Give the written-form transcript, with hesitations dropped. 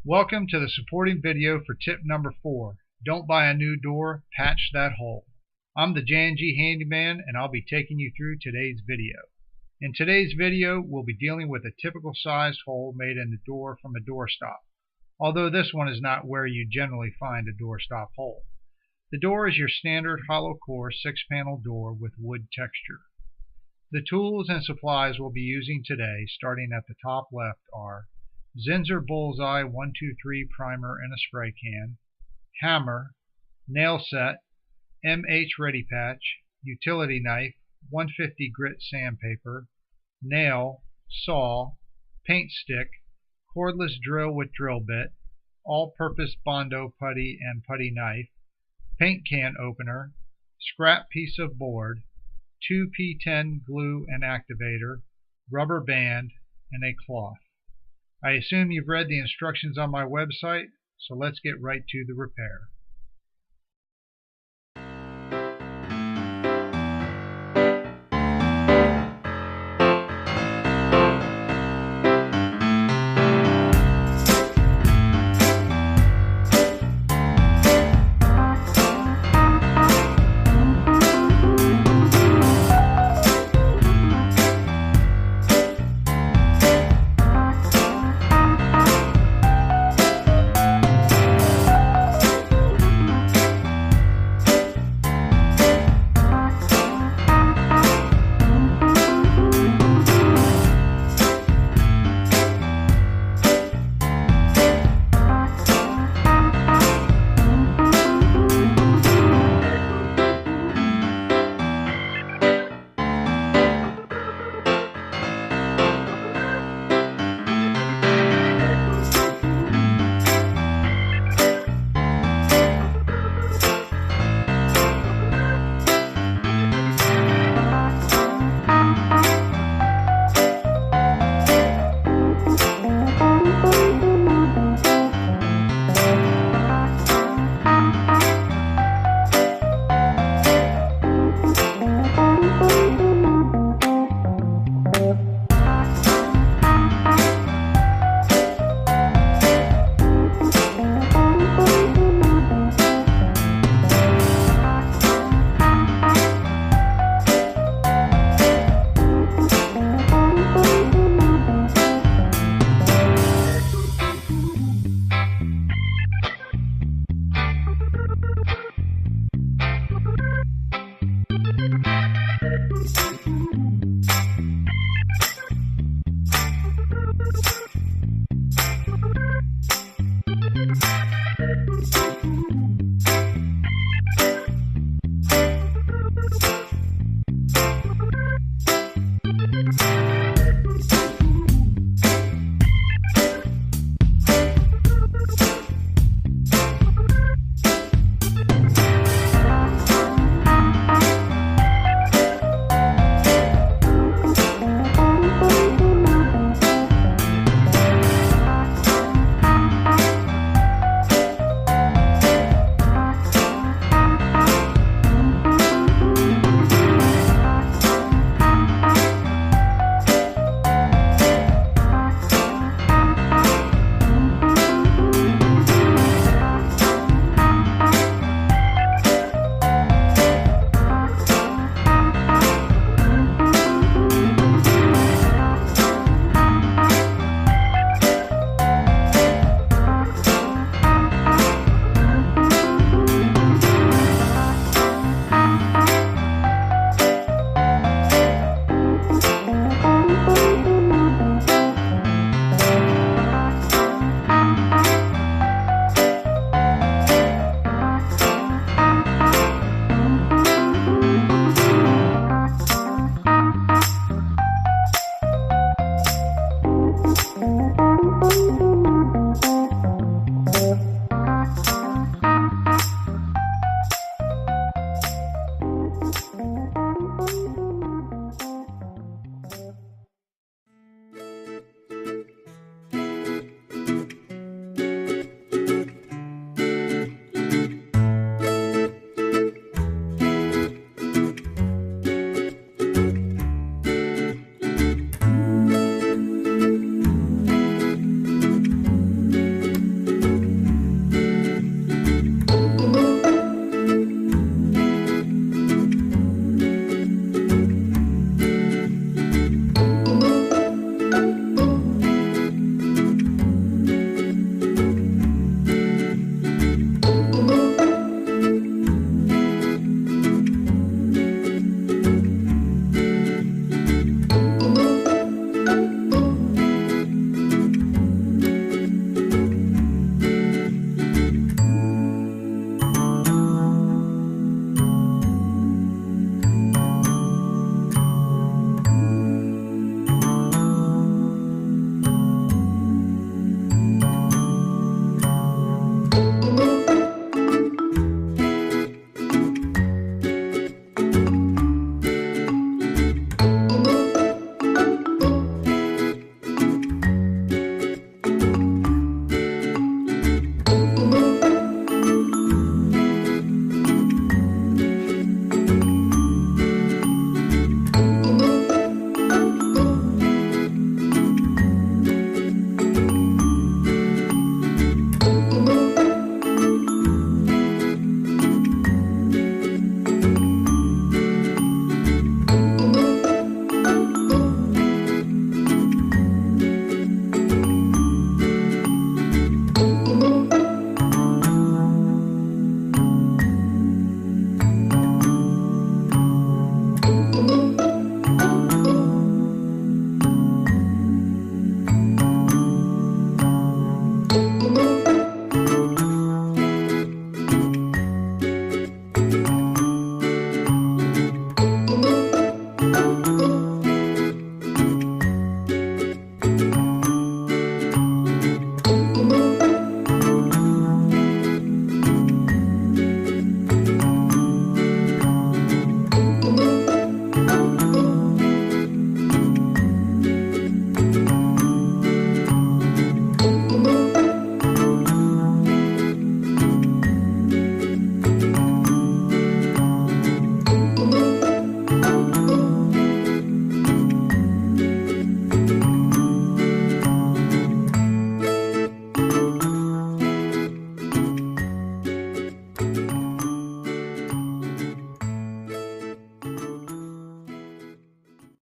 Welcome to the supporting video for tip number 4. Don't buy a new door, patch that hole. I'm the J&G Handyman and I'll be taking you through today's video. In today's video, we'll be dealing with a typical sized hole made in the door from a doorstop, although this one is not where you generally find a doorstop hole. The door is your standard hollow core 6-panel door with wood texture. The tools and supplies we'll be using today, starting at the top left, are Zinsser Bullseye 123 primer in a spray can, hammer, nail set, MH Ready Patch, utility knife, 150 grit sandpaper, nail, saw, paint stick, cordless drill with drill bit, all-purpose Bondo putty and putty knife, paint can opener, scrap piece of board, 2P10 glue and activator, rubber band, and a cloth. I assume you've read the instructions on my website, so let's get right to the repair.